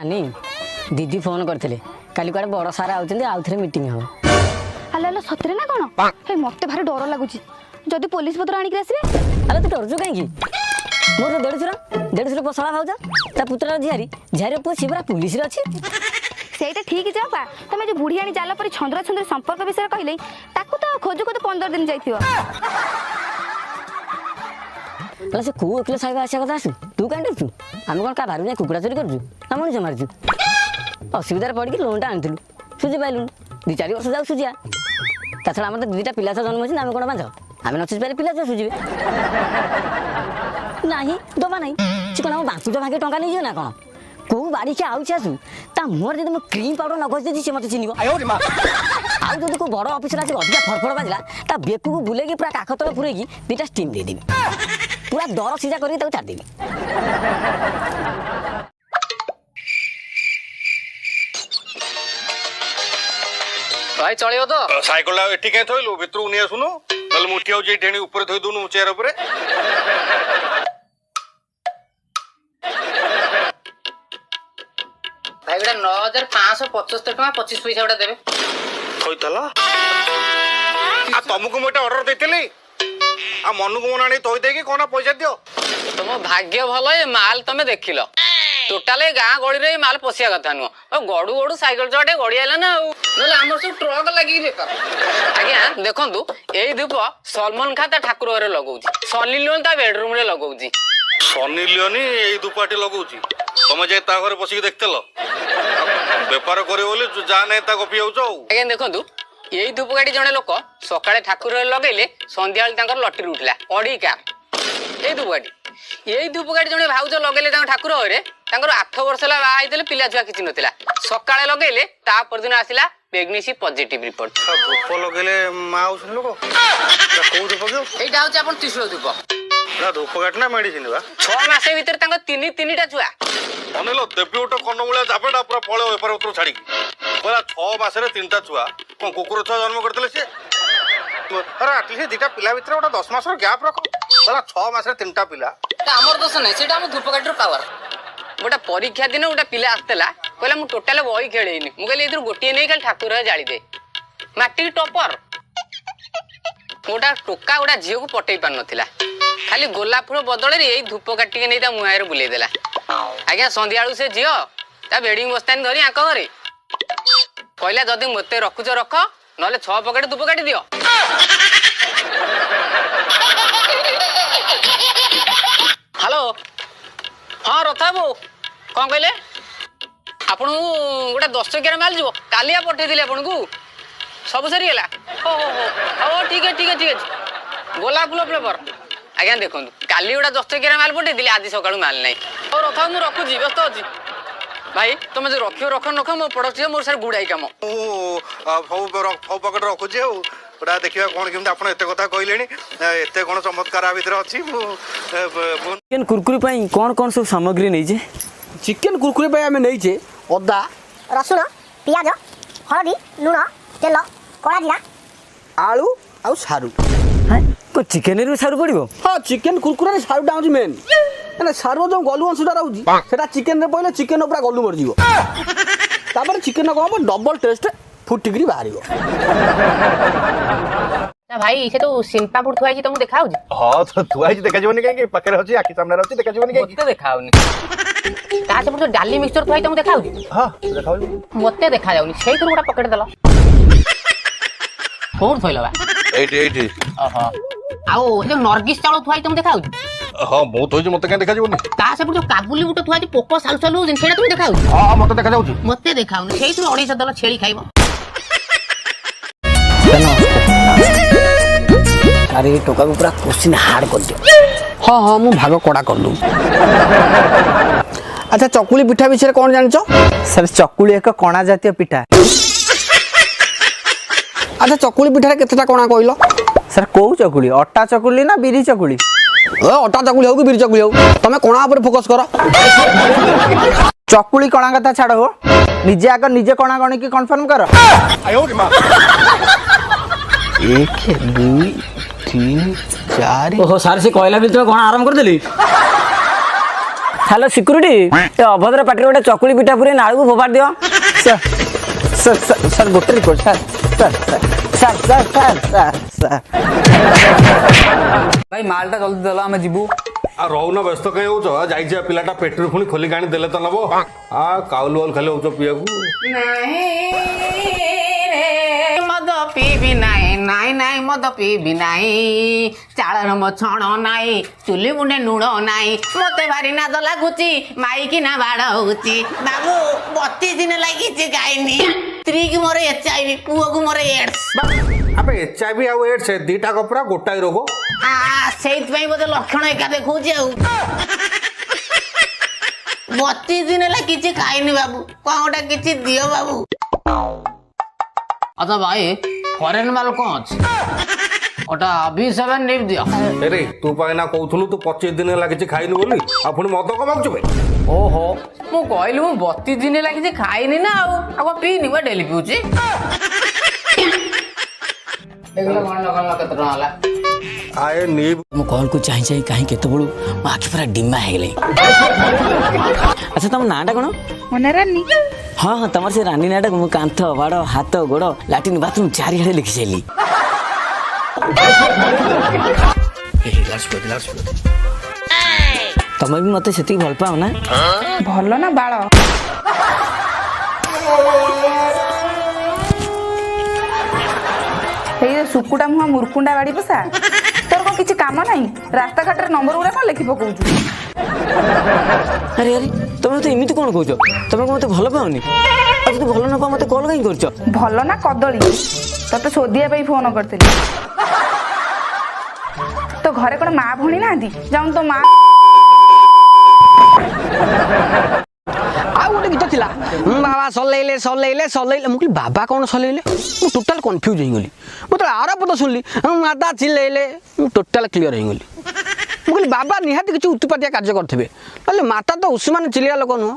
दीदी फोन करते काली कुआडे बड़ सारा आउछन्ती आउ थरे मीटिंग हो अल्ला अल्ला सतरे ना कोन हे मते भारी डर लागुची जदी पुलिस पत्र आनी के आसीबे अरे तू डरजु काई की मोर देड़सुर पसला भाउजा ता पुत्र झियारी झियारी पु छिबरा पुलिस रे अछि सेटा ठीक जापा तमे जो बुढ़ी आनी जाला पर छंद्रा छंद्र संपर्क विषय कहले ताकू तो खोजु को तो 15 दिन जाइथियो अला से को एकले साइबा आशा कथा आसु तू कांडे तू हम कोन का भारू कुकुड़ा चोरी करजु ना मनुष्य मारजु असुविधा पड़ के लोन टा आनथिलु सुझी पाइलु 2-4 वर्ष जाऊ सुझिया ताछड़ा हमर दुईटा पिला जन्म होछि ना हम कोन बांझ हम न सुझी पारे पिला जे सुझिबे नाही दबा नाही चिकना बांसुटा भागे टंका नहीं ना कोन को बाड़ी के आउ छासु ता मोर जदि म क्रीम पाउडर न घस दे से मते चिनिबो आयो रे मां आउ जदि को बड़ ऑफिसर आसी अधिका फड़फड़ बाजला ता बेकु को बुलेगी पूरा काख तले पुरेगी दुईटा स्टीम दे देबी पूरा दर सीधा करके ताऊ छाड़ देबी भाई चलियो तो साइकिल एठी के थइलु भितरु नि आसुनु नल मुठियाउ जे ढेणी ऊपर थई दुनु चेयर ऊपर भाई बेटा 9575 टका 25 पैसा बेटा देबे कइतला आ तुमको मोटे ऑर्डर देतली आ मनु को मनाणी तोय दे के कोना पैसा दियो तुम भाग्य भलो ये माल तमे देखिलो टोटल गाँ गली रे माल पसिया कथा नुह गड़ू गड़ू साइकिल चटे गड़ी आला ना आमर सब ट्रक लगी बेकार आज्ञा देखंतु एई धूप सलमान खान ता ठाकुर घरे लगाउची सनी लियोन ता बेडरूम रे लगाउची सनी लियोनी एई दुपाटी लगाउची तमे जे ता घरे बसी देखतेलो व्यापार करे बोले जा नै ता कपि आउचो आज्ञा देखंतु एई धूप गाड़ी जने लोक सकाळे ठाकुर घरे लगेले संध्या तांकर लटरी उठला अडी कार एई धूप गाड़ी एई धूप गाड़ी जने भाउज लगेले तांकर ठाकुर घरे तांकर 8 वर्ष ला बा आइतले पिला छुआ किछि नथिला सकाळे लगेले ता परदिन आसिला प्रेग्नेंसी पॉजिटिव रिपोर्ट धूप लगेले माउ सुन लोको को धूप गयो एटा होचे आपण त्रिशूल धूप ना धूप गाट ना मेडिसिन बा 6 मास भीतर तांको तीन टा छुआ अनेलो देबी ओटो कन्नमुळा जापेटा पूरा पळे व्यापार उतर छाडी पूरा 6 मास रे 3टा छुआ कोन कुकुर छुआ जन्म करतले से अरे एटलीस्ट दिटा पिला भीतर ओटा 10 मास रो गैप रखो पूरा 6 मास रे 3टा पिला हमर दोष नै सेटा हम धूप गाटर पावर गोटा परीक्षा दिन गोटा पिला आसला कहला मु टोटल बही खेलेनी मु कहले इधर गोटिए नै खाली ठाकुर जाली दे माटी टॉपर गोटा टोका गोटा झियो को पटई पार नथिला खाली गोलाप फूल बदल रे एई धूप काटी के नै ता मुहाय रे बुले देला आज्ञा संध्या आलू से झियो ता बेडिंग बस्तान धरी आक घरे कहला जदी मते रखुछ रख नले 6 पकेट धूप काटी दियो हेलो हाँ रथाबू कौन कहले आपन गोटे 10 टकिया माल जीव कालिया पठे दिले आपन को सब सरी गेला हो ठीक है गोलाप फूल फ्लेवर आज्ञा देखो काली गोटा 10 टकिया माल पठे दिले आज सकाळू माल नहीं और रथा मु रखु जी व्यस्त अछि भाई तुम जो रख मो प्रोडक्ट मोर सर गुडाई काम फौ पकेट रखु जे ओडा देखिया कोन केमते आपन एते कथा कहलेनी एते कोन चमत्कार आ भीतर अछि चिकन कुरकुरी पई कोन सब सामग्री नै जे चिकन कुरकुरी पई हमें नै जे अदा रसुण पियाज हळदी लुण तेल कड़ा जीरा आलू आ सारू हां को चिकन रे सारू पड़िबो हां चिकन कुरकुरी रे सारू डाउन मेन एना सारू जो गलु अंशटा रहउजी सेटा चिकन रे पहिले चिकन ऊपर गलु मर जीवो तापर चिकन को हम डबल टेस्ट फुटिकरी बाहरियो ना भाई से तो सिंपा पुर थुआई तुमको देखाउ जी हां तो थुआई देखा जीवन के पकड़ होची आखि सामने रहची देखा जीवन के मते देखाउनी ता से पुर तो डाली मिक्सचर थुआई तुमको देखाउ जी हां देखाउ मते देखा जाउनी सेई तो गोटा पकड़ देला कोन थइला बा एटी ओहो आओ जो नरगिस चावल थुआई तुमको देखाउ जी हां बहुत होई मते का देखा जीवन ता से पुर जो काबुली बुट थुआई पोको साल साल दिन सेटा तुम देखाउ जी हां मते देखा जाउची मते देखाउनी सेई तो 250 दला छेली खाइबो अरे टोका को पूरा क्वेश्चन हार्ड कर दियो हां मु भाग कड़ा कर लू अच्छा चकुली पिठा विषय कोन जानछो सर चकुली एक कणा जातीय पिठा अच्छा चकुली पिठा रे केतेटा कोना कहलो सर को चकुली अट्टा चकुली ना बिरी चकुली अट्टा चकुली हो कि बिरी चकुली हो तमे कोना ऊपर फोकस करो चकुली कणा कथा छाड़ हो निजे आगर निजे कणा गणी की कंफर्म करो आयो रे मां 1 2 3 4 ओहो सार से कहला भी तो कणा आराम कर देली ହ୍ୟାଲୋ ସିକ୍ୟୁରିଟି ଏ ଅଭଦ୍ର ପାଟିରେ ଗୋଟେ ଚକୁଳି ପିଠା ପୁରେଇ ନାଳକୁ ଫୋପାଡ଼ି ଦିଅ। ସାର୍ ଗୋଟେ ରିକ୍ୱେଷ୍ଟ ସାର୍ ଭାଇ ମାଲଟା ଜଲ୍ଦି ଦେଲ ଆମେ ଯିବୁ। ଆଉ ରହୁନ ବ୍ୟସ୍ତ କାହିଁ ହଉଛ? ଯାଇଛି ପିଲାଟା ପେଟରୁ ପୁଣି ଖୋଲିକି ଆଣି ଦେଲେ ତ ନବ। କାଉଲ ବାଉଲ ଖାଲି ହଉଛ ପିଇବାକୁ। ମଦ ପିଇବି ନାହିଁ, ନାଇଁ ନାଇଁ ମଦ ପିଇବି ନାହିଁ, ଚାଳର ମୋ ଛଣ ନାହିଁ, ଚୁଲି ମୁଣ୍ଡେ ଲୁଣ ନାହିଁ, ମତେ ଭାରି ନାଦ ଲାଗୁଛି, ମାଇକି ନା ବାଡ଼ ହଉଛି। ବାବୁ 32 ଦିନ ଲାଗିଛି ଖାଇନି, ସ୍ତ୍ରୀକି ମୋର HIV, ପୁଅକୁ ମୋର ଏଡ୍ସ। ଆବେ HIV ଆଉ ଏଡ୍ସ ଦିଟା କପଡ଼ା ଗୋଟାଏ ରୋଗ। ସେଇଥିପାଇଁ ବୋଧେ ଲକ୍ଷଣ ଏକା ଦେଖଉଛି ଆଉ। 32 ଦିନ ହେଲା କିଛି ଖାଇନି ବାବୁ, କଣ ଗୋଟେ କିଛି ଦିଅ ବାବୁ। আচ্ছা ভাই ফরেন মাল কଣ ଅଛି? ওটা B7 নেপ দিଅ। ଆରେ ତୁ ପାଇନା କହୁଥିଲୁ ତୁ 25 ଦିନ ହେଲା କିଛି ଖାଇନୁ ବୋଲି, ଆଉ ପୁଣି ମଦ କମାଉଛୁ ଭାଇ। ଓହୋ ମୁଁ କହିଲି ମୁଁ 32 ଦିନ ହେଲା କିଛି ଖାଇନି ନା ଆଉ ପିଇନି ବା ଡେଲି ପିଉଛି। ଏଗୁলো ଗଣନା କେତେ ଟଙ୍କା ହେଲା? ଆଏ ନି ମୋ କଲ୍କୁ ଚାହିଁ ଚାହିଁ କାହିଁ କେତେବେଳୁ ମୋ ଆଖି ପୁରା ଡିମା ହେଇଗଲେ। ଆଚ୍ଛା ତମ ନାଁଟା କ'ଣ? ମନେରାନି। ହଁ ହଁ ତମର ସେ ରାନୀ ନାଁଟାକୁ ମୁଁ କାନ୍ଥ ବାଡ଼ ହାତ ଗୋଡ଼ ଲାଟ୍ରିନ୍ ବାଥରୁମ୍ ଚାରିଆଡ଼େ ଲେଖି ସାରିଲି। ତମେ ବି ମତେ ସେତିକି ଭଲ ପାଅ ନା? ଭଲ ନା ବାଳ? ଏଇ ସୁକୁଟା ମୁହଁ ମୁର୍କୁଣ୍ଡା ବାଡ଼ି ପୋଷା, ତୋର କ'ଣ କିଛି କାମ ନାହିଁ? ରାସ୍ତାଘାଟରେ ନମ୍ବର ଗୁଡ଼ା କ'ଣ ଲେଖି ପକଉଛୁ? ଆରେ ଆରେ ତମେ ମତେ ଏମିତି କ'ଣ କହୁଛ? ତମେ କ'ଣ ମତେ ଭଲ ପାଅନି? ଆଉ ଯଦି ଭଲ ନ ପାଅ ମତେ କଲ୍ କାହିଁ କରୁଛ? ଭଲ ନା କଦଳୀ, ତତେ ଶୋଧିବା ପାଇଁ ଫୋନ କରିଥିଲି। ତୋ ଘରେ କ'ଣ ମା ଭଉଣୀ ନାହାନ୍ତି? ଯାଉନ ତୋ ମା। ଆଉ ଗୋଟେ ଗୀତ ଥିଲା, ବାବା ସଲେଇଲେ ସଲେଇଲେ ସଲେଇଲେ। ମୁଁ କହିଲି ବାବା କ'ଣ ସଲେଇଲେ? ମୁଁ ଟୋଟାଲ କନଫ୍ୟୁଜ୍ ହେଇଗଲି। ମୁଁ ଯେତେବେଳେ ଆର ପଦ ଶୁଣିଲି ମାତା ଚିଲେଇଲେ, ମୁଁ ଟୋଟାଲ କ୍ଲିୟର ହେଇଗଲି। ମୁଁ କହିଲି ବାବା ନିହାତି କିଛି ଉତ୍ପାତିଆ କାର୍ଯ୍ୟ କରିଥିବେ, ନହେଲେ ମାତା ତ ଉଷୁମାନେ ଚିଲେଇବା ଲୋକ ନୁହଁ।